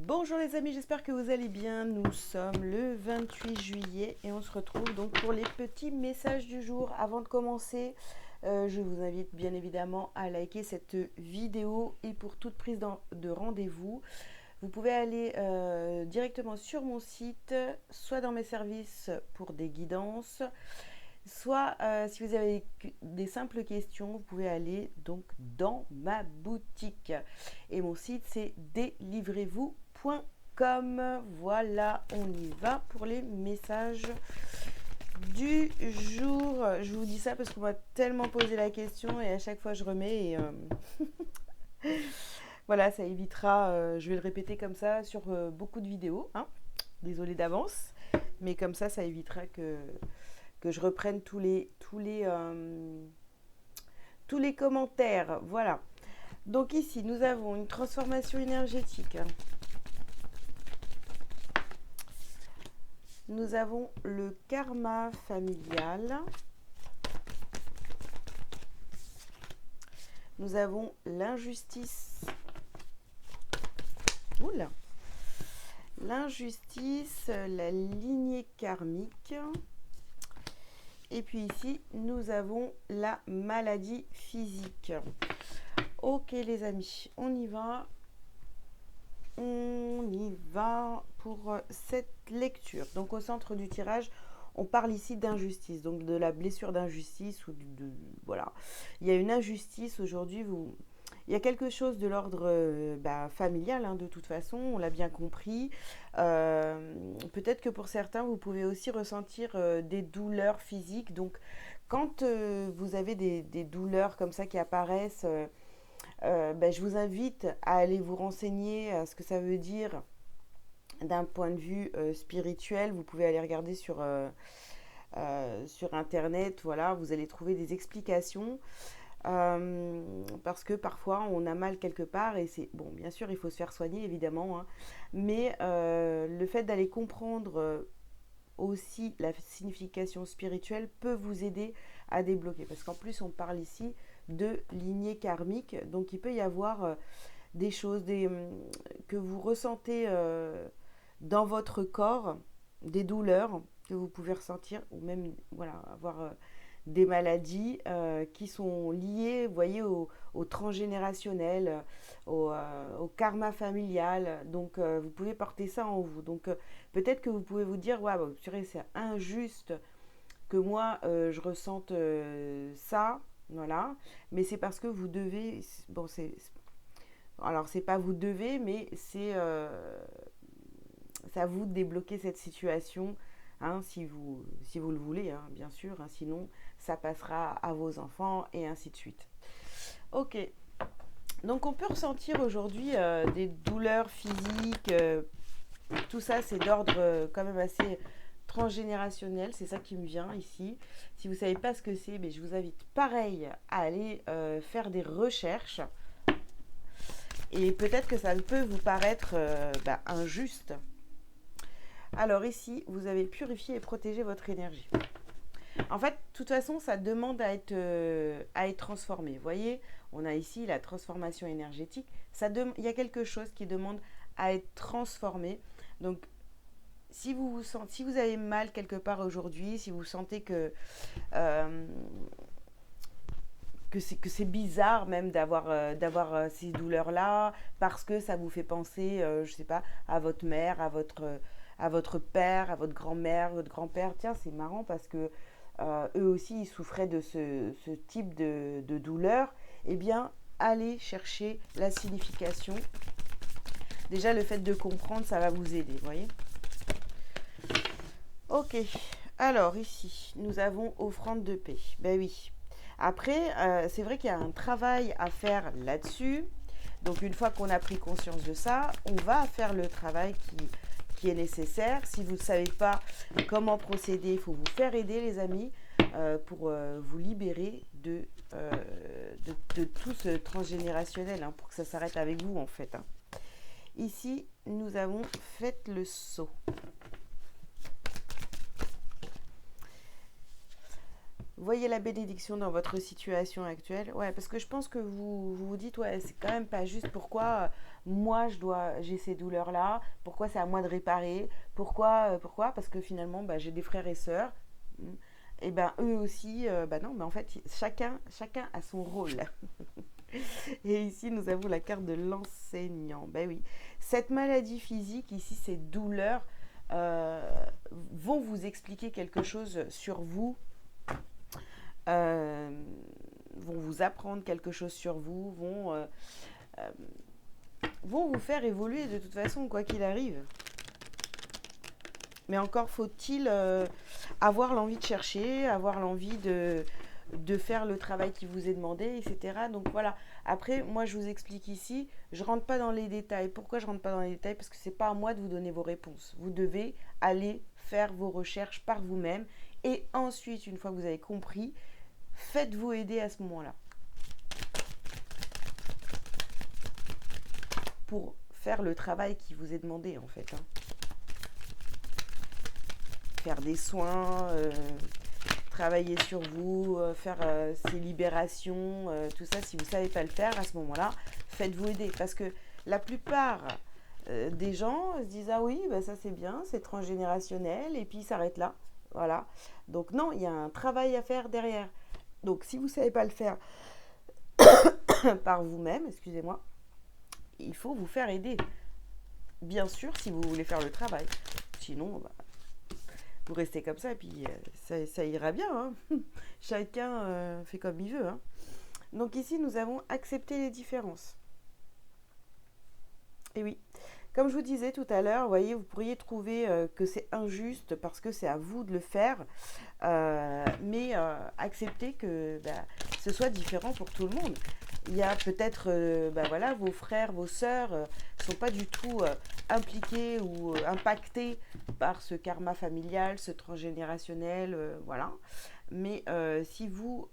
Bonjour les amis, j'espère que vous allez bien. Nous sommes le 28 juillet et on se retrouve donc pour les petits messages du jour. Avant de commencer, je vous invite bien évidemment à liker cette vidéo et pour toute prise de rendez-vous, vous pouvez aller directement sur mon site, soit dans mes services pour des guidances, soit si vous avez des simples questions, vous pouvez aller donc dans ma boutique. Et mon site c'est délivrez-vous.com. Voilà, on y va pour les messages du jour. Je vous dis ça parce qu'on m'a tellement posé la question et à chaque fois je remets et voilà, ça évitera, je vais le répéter comme ça sur beaucoup de vidéos, hein. Désolée d'avance, mais comme ça évitera que je reprenne tous les commentaires. Voilà. Donc ici, nous avons une transformation énergétique. Nous avons le karma familial. Nous avons l'injustice. Oula. L'injustice, la lignée karmique. Et puis ici, nous avons la maladie physique. Ok les amis, on y va. On y va pour cette lecture. Donc au centre du tirage, on parle ici d'injustice, donc de la blessure d'injustice ou voilà. Il y a une injustice aujourd'hui. Il y a quelque chose de l'ordre familial, hein, de toute façon, on l'a bien compris. Peut-être que pour certains, vous pouvez aussi ressentir des douleurs physiques. Donc quand vous avez des douleurs comme ça qui apparaissent, je vous invite à aller vous renseigner à ce que ça veut dire d'un point de vue spirituel. Vous pouvez aller regarder sur internet, voilà, vous allez trouver des explications parce que parfois on a mal quelque part et c'est bon, bien sûr il faut se faire soigner évidemment, hein, mais le fait d'aller comprendre aussi la signification spirituelle peut vous aider à débloquer, parce qu'en plus on parle ici de lignée karmique, donc il peut y avoir des choses que vous ressentez dans votre corps, des douleurs que vous pouvez ressentir, ou même voilà, avoir des maladies qui sont liées, vous voyez, au transgénérationnel, au karma familial. Donc, vous pouvez porter ça en vous. Donc, peut-être que vous pouvez vous dire, ouais, bah, c'est injuste que moi, je ressente ça, voilà. Mais c'est parce que vous devez, bon, alors c'est pas vous devez, mais c'est à vous de débloquer cette situation, hein, si vous le voulez, hein, bien sûr, hein, sinon ça passera à vos enfants et ainsi de suite. Ok, donc on peut ressentir aujourd'hui des douleurs physiques, tout ça c'est d'ordre quand même assez transgénérationnel, c'est ça qui me vient ici. Si vous ne savez pas ce que c'est, mais je vous invite pareil à aller faire des recherches. Et peut-être que ça peut vous paraître injuste. Alors ici, vous avez purifié et protégé votre énergie. En fait, de toute façon, ça demande à être transformé. Vous voyez, on a ici la transformation énergétique. Il y a quelque chose qui demande à être transformé. Donc, si vous avez mal quelque part aujourd'hui, si vous sentez euh, que c'est bizarre même d'avoir ces douleurs-là, parce que ça vous fait penser, je sais pas, à votre mère, à votre père, à votre grand-mère, votre grand-père. Tiens, c'est marrant parce que eux aussi, ils souffraient de ce type de douleur. Eh bien, allez chercher la signification. Déjà, le fait de comprendre, ça va vous aider, vous voyez. Ok, alors ici, nous avons offrande de paix. Ben oui. Après, c'est vrai qu'il y a un travail à faire là-dessus. Donc, une fois qu'on a pris conscience de ça, on va faire le travail qui est nécessaire. Si vous ne savez pas comment procéder, il faut vous faire aider, les amis, pour vous libérer de tout ce transgénérationnel, hein, pour que ça s'arrête avec vous, en fait, hein. Ici, nous avons fait le saut. voyez la bénédiction dans votre situation actuelle. Ouais, parce que je pense que vous dites, ouais, c'est quand même pas juste. Pourquoi moi j'ai ces douleurs-là? Pourquoi c'est à moi de réparer? Pourquoi? Parce que finalement, bah, j'ai des frères et sœurs. Et ben eux aussi, bah non, mais en fait, chacun a son rôle. Et ici, nous avons la carte de l'enseignant. Ben oui, cette maladie physique, ici, ces douleurs euh, vont vous expliquer quelque chose sur vous, euh, vont vous apprendre quelque chose sur vous, euh, vont vous faire évoluer de toute façon, quoi qu'il arrive. Mais encore faut-il avoir l'envie de chercher, avoir l'envie de faire le travail qui vous est demandé, etc. Donc voilà. Après, moi, je vous explique ici, je ne rentre pas dans les détails. Pourquoi je ne rentre pas dans les détails? Parce que ce n'est pas à moi de vous donner vos réponses. Vous devez aller faire vos recherches par vous-même. Et ensuite, une fois que vous avez compris, faites-vous aider à ce moment-là. Pour faire le travail qui vous est demandé, en fait. Hein. Faire des soins, travailler sur vous, faire ces libérations, tout ça, si vous ne savez pas le faire à ce moment-là, faites-vous aider. Parce que la plupart des gens se disent ah oui, bah ça c'est bien, c'est transgénérationnel, et puis ils s'arrêtent là. Voilà. Donc non, il y a un travail à faire derrière. Donc si vous ne savez pas le faire par vous-même, excusez-moi, il faut vous faire aider. Bien sûr, si vous voulez faire le travail. Sinon, bah, vous restez comme ça et puis ça ira bien. Hein. Chacun fait comme il veut. Hein. Donc ici, nous avons accepté les différences. Et oui, comme je vous disais tout à l'heure, vous voyez, vous pourriez trouver que c'est injuste parce que c'est à vous de le faire, mais accepter que ce soit différent pour tout le monde. Il y a peut-être, voilà, vos frères, vos sœurs ne sont pas du tout impliqués ou impactés par ce karma familial, ce transgénérationnel, voilà. Mais si vous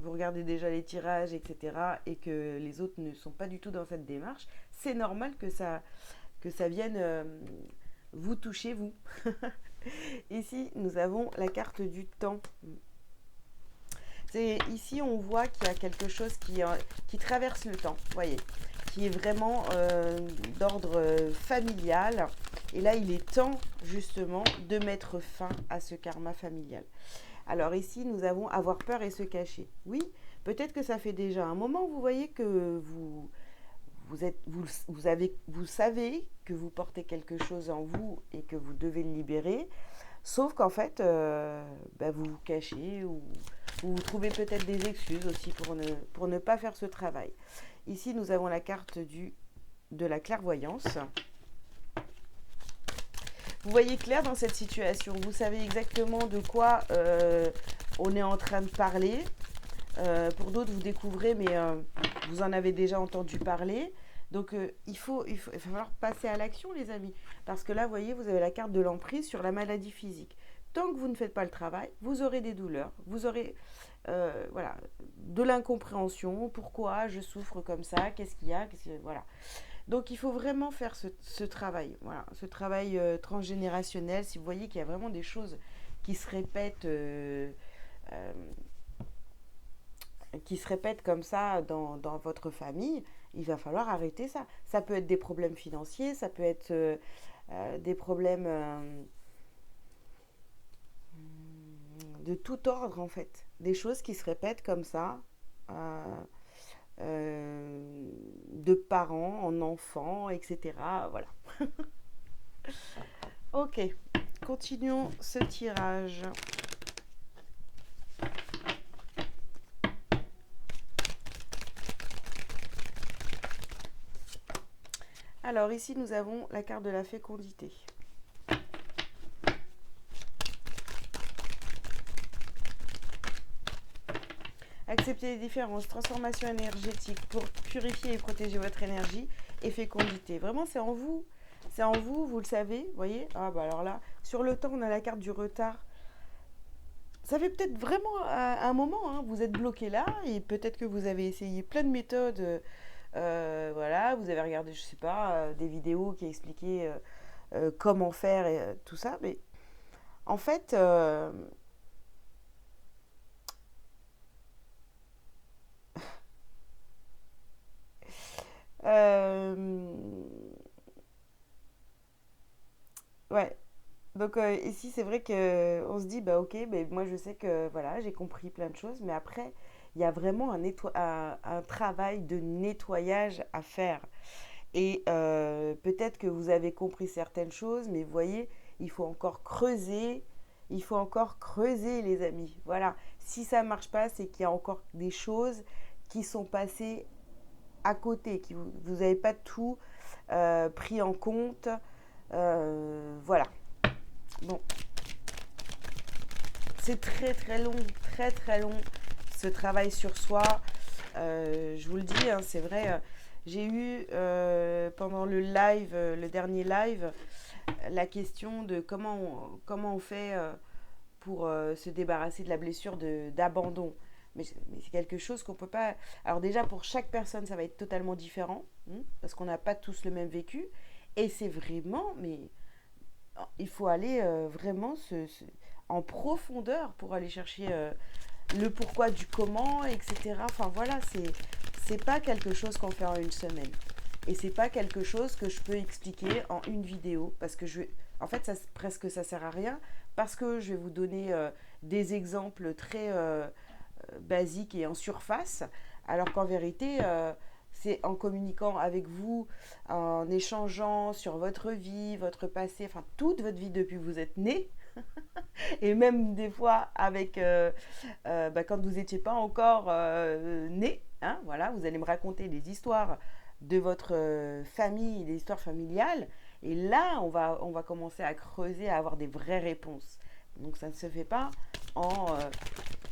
regardez déjà les tirages, etc., et que les autres ne sont pas du tout dans cette démarche, c'est normal que ça vienne vous toucher, vous. Ici, nous avons la carte du temps. Ici, on voit qu'il y a quelque chose qui traverse le temps, vous voyez, qui est vraiment d'ordre familial. Et là, il est temps, justement, de mettre fin à ce karma familial. Alors ici, nous avons avoir peur et se cacher. Oui, peut-être que ça fait déjà un moment, vous voyez que vous savez que vous portez quelque chose en vous et que vous devez le libérer, sauf qu'en fait, vous vous cachez ou vous trouvez peut-être des excuses aussi pour ne pas faire ce travail. Ici, nous avons la carte de la clairvoyance. Vous voyez clair dans cette situation, vous savez exactement de quoi on est en train de parler. Pour d'autres, vous découvrez, mais vous en avez déjà entendu parler. Donc, il va falloir passer à l'action, les amis. Parce que là, vous voyez, vous avez la carte de l'emprise sur la maladie physique. Tant que vous ne faites pas le travail, vous aurez des douleurs, vous aurez de l'incompréhension. Pourquoi je souffre comme ça? Qu'est-ce qu'il y a? Voilà. Donc, il faut vraiment faire ce travail, voilà, ce travail transgénérationnel. Si vous voyez qu'il y a vraiment des choses qui se répètent, comme ça dans votre famille, il va falloir arrêter ça. Ça peut être des problèmes financiers, ça peut être des problèmes de tout ordre, en fait. Des choses qui se répètent comme ça. De parents en enfants, etc. Voilà. Ok, continuons ce tirage. Alors ici, nous avons la carte de la fécondité. Acceptez les différences, transformation énergétique pour purifier et protéger votre énergie et fécondité. Vraiment, c'est en vous. C'est en vous, vous le savez, vous voyez. Ah bah alors là, sur le temps, on a la carte du retard. Ça fait peut-être vraiment un moment, hein, vous êtes bloqué là, et peut-être que vous avez essayé plein de méthodes. Voilà, vous avez regardé, je sais pas, des vidéos qui expliquaient comment faire et tout ça. Mais en fait, Euh, ouais. Donc ici, c'est vrai que on se dit, bah ok, mais moi je sais que voilà, j'ai compris plein de choses, mais après, il y a vraiment un travail de nettoyage à faire. Et peut-être que vous avez compris certaines choses, mais vous voyez, il faut encore creuser. Il faut encore creuser, les amis. Voilà. Si ça ne marche pas, c'est qu'il y a encore des choses qui sont passées à côté, qui vous n'avez pas tout pris en compte. Voilà. Bon, c'est très très long, très très long ce travail sur soi. Je vous le dis, hein, c'est vrai. J'ai eu pendant le live, le dernier live, la question de comment on fait pour se débarrasser de la blessure d'abandon. Mais c'est quelque chose qu'on peut pas. Alors déjà pour chaque personne, ça va être totalement différent, hein, parce qu'on n'a pas tous le même vécu. Et c'est vraiment, mais il faut aller vraiment en profondeur pour aller chercher le pourquoi du comment, etc. Enfin voilà, c'est pas quelque chose qu'on fait en une semaine. Et c'est pas quelque chose que je peux expliquer en une vidéo parce que en fait, presque ça sert à rien parce que je vais vous donner des exemples très basiques et en surface, alors qu'en vérité, c'est en communiquant avec vous, en échangeant sur votre vie, votre passé, enfin toute votre vie depuis que vous êtes né, et même des fois avec bah, quand vous n'étiez pas encore né, hein, voilà, vous allez me raconter des histoires de votre famille, des histoires familiales, et là on va commencer à creuser, à avoir des vraies réponses. Donc ça ne se fait pas en,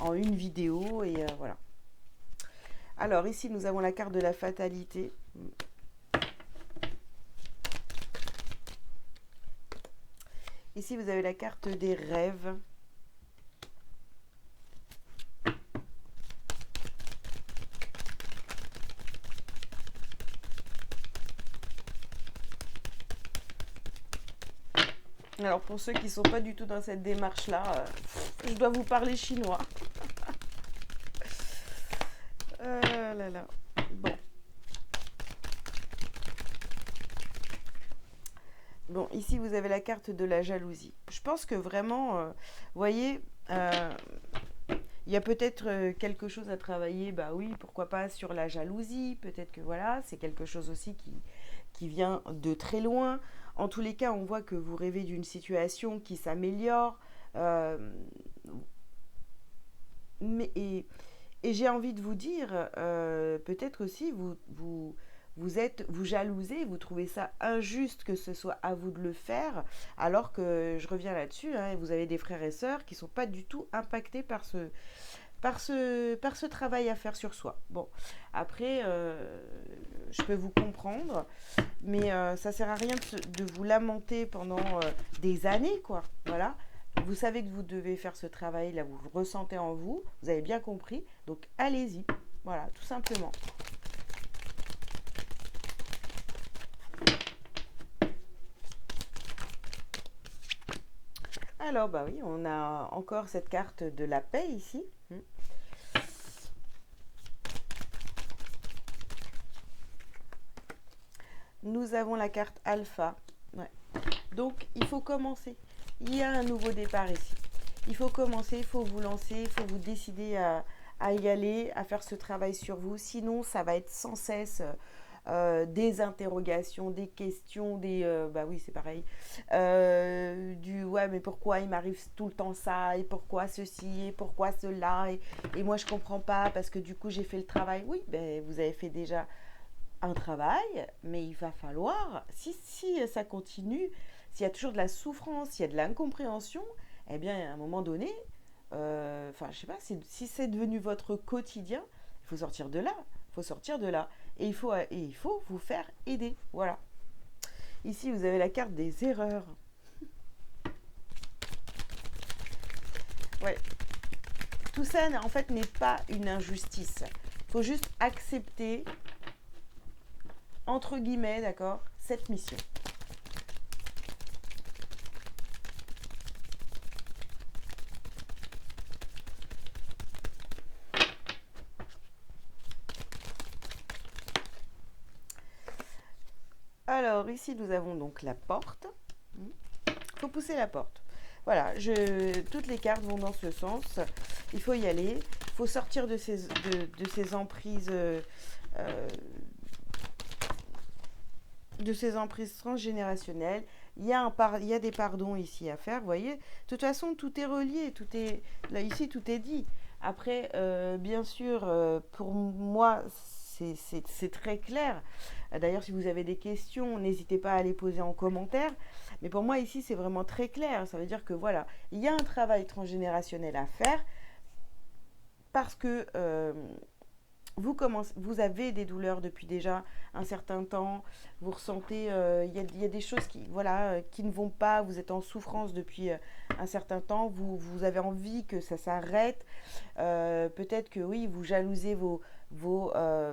en une vidéo, et voilà. Alors ici nous avons la carte de la fatalité. Ici vous avez la carte des rêves. Alors pour ceux qui ne sont pas du tout dans cette démarche-là, je dois vous parler chinois. Là là. Bon. Bon, ici vous avez la carte de la jalousie. Je pense que vraiment, vous voyez, il y a peut-être quelque chose à travailler, bah oui, pourquoi pas sur la jalousie, peut-être que voilà, c'est quelque chose aussi qui vient de très loin. En tous les cas, on voit que vous rêvez d'une situation qui s'améliore. euh, mais, et j'ai envie de vous dire, peut-être aussi vous jalousez, vous trouvez ça injuste que ce soit à vous de le faire, alors que je reviens là-dessus, hein, vous avez des frères et sœurs qui ne sont pas du tout impactés par ce travail à faire sur soi. Bon, après, je peux vous comprendre, mais ça sert à rien de vous lamenter pendant des années, quoi. Voilà. Vous savez que vous devez faire ce travail, là, vous le ressentez en vous, vous avez bien compris, donc allez-y. Voilà, tout simplement. Alors, bah oui, on a encore cette carte de la paix ici. Nous avons la carte alpha. Ouais. Donc, il faut commencer. Il y a un nouveau départ ici. Il faut commencer, il faut vous lancer, il faut vous décider à y aller, à faire ce travail sur vous. Sinon, ça va être sans cesse des interrogations, des questions, bah oui, c'est pareil. Du ouais, mais pourquoi il m'arrive tout le temps ça, et pourquoi ceci, et pourquoi cela, et moi je comprends pas parce que du coup j'ai fait le travail. Oui, ben vous avez fait déjà un travail, mais il va falloir, si ça continue, s'il y a toujours de la souffrance, s'il y a de l'incompréhension, eh bien, à un moment donné, enfin, je sais pas, si c'est devenu votre quotidien, il faut sortir de là. Il faut sortir de là. Et il faut vous faire aider. Voilà. Ici, vous avez la carte des erreurs. Ouais. Tout ça, en fait, n'est pas une injustice. Il faut juste accepter, entre guillemets, d'accord, cette mission. Alors ici, nous avons donc la porte. Il faut pousser la porte. Voilà, toutes les cartes vont dans ce sens. Il faut y aller. Il faut sortir de ces emprises, transgénérationnelles. Il y a des pardons ici à faire, vous voyez. De toute façon, tout est relié, là ici, tout est dit. Après, bien sûr, pour moi, c'est très clair. D'ailleurs, si vous avez des questions, n'hésitez pas à les poser en commentaire. Mais pour moi, ici, c'est vraiment très clair. Ça veut dire que voilà, il y a un travail transgénérationnel à faire parce que vous avez des douleurs depuis déjà un certain temps, vous ressentez, il y a des choses qui ne vont pas, vous êtes en souffrance depuis un certain temps, vous avez envie que ça s'arrête, peut-être que oui, vous jalousez vos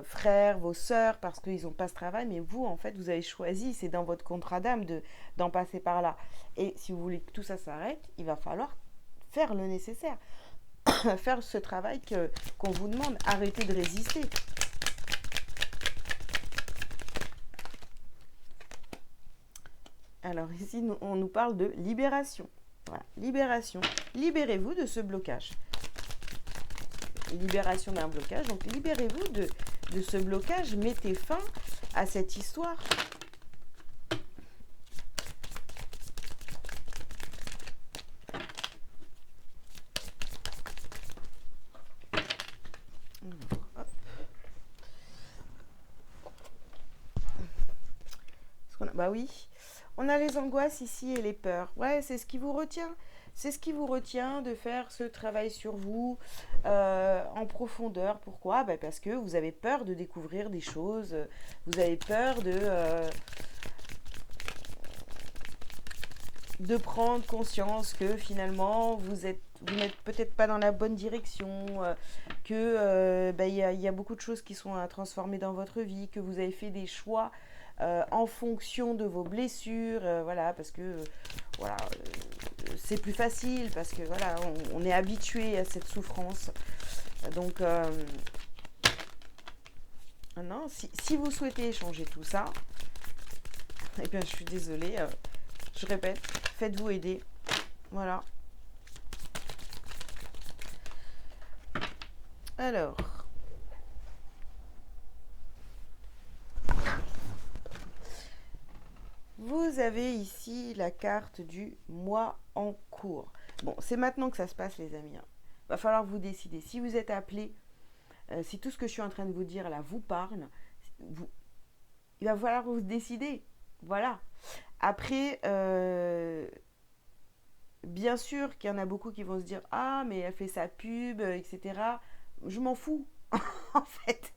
frères, vos sœurs parce qu'ils n'ont pas ce travail, mais vous, en fait, vous avez choisi, c'est dans votre contrat d'âme d'en passer par là. Et si vous voulez que tout ça s'arrête, il va falloir faire le nécessaire. Faire ce travail qu'on vous demande. Arrêtez de résister. Alors ici, on nous parle de libération. Voilà, libération. Libérez-vous de ce blocage. Libération d'un blocage. Donc libérez-vous de ce blocage. Mettez fin à cette histoire. Bah oui, on a les angoisses ici et les peurs. Ouais, c'est ce qui vous retient. C'est ce qui vous retient de faire ce travail sur vous en profondeur. Pourquoi? Bah parce que vous avez peur de découvrir des choses. Vous avez peur de prendre conscience que finalement vous n'êtes peut-être pas dans la bonne direction, que y a beaucoup de choses qui sont à transformer dans votre vie, que vous avez fait des choix en fonction de vos blessures, voilà, parce que voilà, c'est plus facile, parce que voilà, on est habitué à cette souffrance. Donc, non, si vous souhaitez changer tout ça, eh bien, je suis désolée, je répète, faites-vous aider. Voilà. Alors, vous avez ici la carte du mois en cours. Bon, c'est maintenant que ça se passe, les amis. Va falloir vous décider. Si vous êtes appelé, si tout ce que je suis en train de vous dire là vous parle, il va falloir vous décider. Voilà. Après, bien sûr qu'il y en a beaucoup qui vont se dire ah mais elle fait sa pub, etc. Je m'en fous. En fait,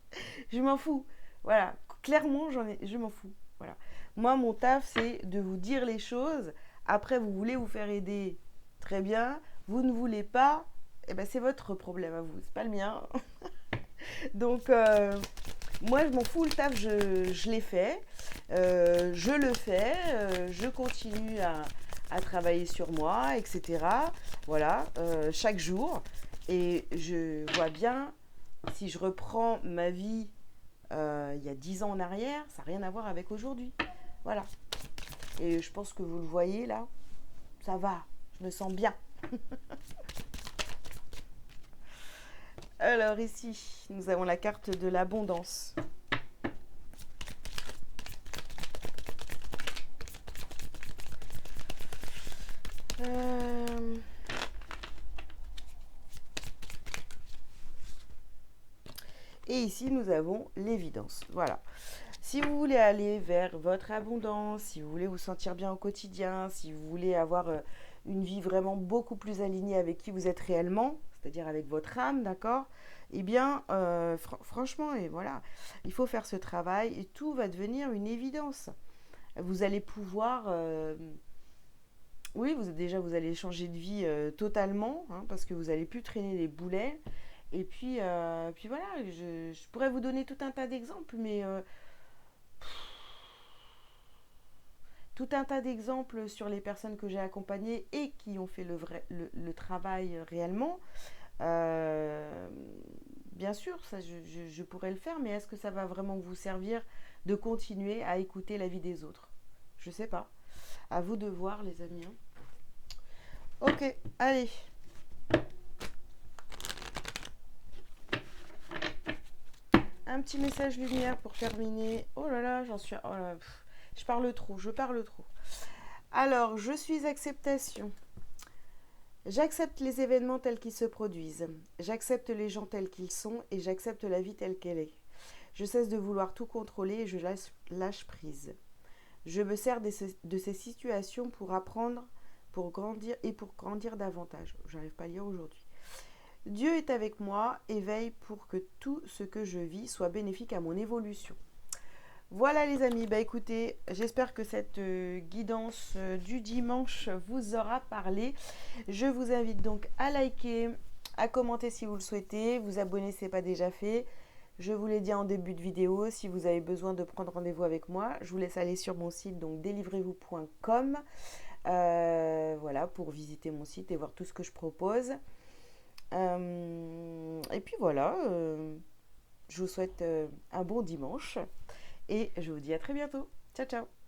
je m'en fous. Voilà, clairement je m'en fous. Voilà. Moi mon taf c'est de vous dire les choses. Après vous voulez vous faire aider, très bien. Vous ne voulez pas, eh ben c'est votre problème à vous, c'est pas le mien. Donc moi je m'en fous, le taf je l'ai fait, je le fais, je continue à travailler sur moi, etc. Voilà, chaque jour. Et je vois bien, si je reprends ma vie il y a 10 ans en arrière, ça n'a rien à voir avec aujourd'hui. Voilà. Et je pense que vous le voyez là, ça va, je me sens bien. Alors ici, nous avons la carte de l'abondance. Et ici, nous avons l'évidence. Voilà. Si vous voulez aller vers votre abondance, si vous voulez vous sentir bien au quotidien, si vous voulez avoir une vie vraiment beaucoup plus alignée avec qui vous êtes réellement, c'est-à-dire avec votre âme, d'accord? Eh bien, franchement, et voilà, il faut faire ce travail et tout va devenir une évidence. Vous allez pouvoir, oui, vous allez changer de vie totalement, hein, parce que vous n'allez plus traîner les boulets. Et puis voilà, je pourrais vous donner tout un tas d'exemples, mais tout un tas d'exemples sur les personnes que j'ai accompagnées et qui ont fait le travail réellement. Euh, Bien sûr, ça, je pourrais le faire, mais est-ce que ça va vraiment vous servir de continuer à écouter l'avis des autres? Je sais pas. À vous de voir, les amis, hein. Ok, allez. Un petit message lumière pour terminer. Oh là là, j'en suis... Oh là, je parle trop, je parle trop. Alors, je suis acceptation. J'accepte les événements tels qu'ils se produisent. J'accepte les gens tels qu'ils sont et j'accepte la vie telle qu'elle est. Je cesse de vouloir tout contrôler et je lâche prise. Je me sers de ces situations pour apprendre, pour grandir et pour grandir davantage. J'arrive pas à lire aujourd'hui. Dieu est avec moi et veille pour que tout ce que je vis soit bénéfique à mon évolution. Voilà les amis, bah écoutez, j'espère que cette guidance du dimanche vous aura parlé. Je vous invite donc à liker, à commenter si vous le souhaitez, vous abonner si ce n'est pas déjà fait. Je vous l'ai dit en début de vidéo, si vous avez besoin de prendre rendez-vous avec moi, je vous laisse aller sur mon site, donc délivrez-vous.com, voilà, pour visiter mon site et voir tout ce que je propose. Et puis voilà, je vous souhaite un bon dimanche et je vous dis à très bientôt. Ciao, ciao!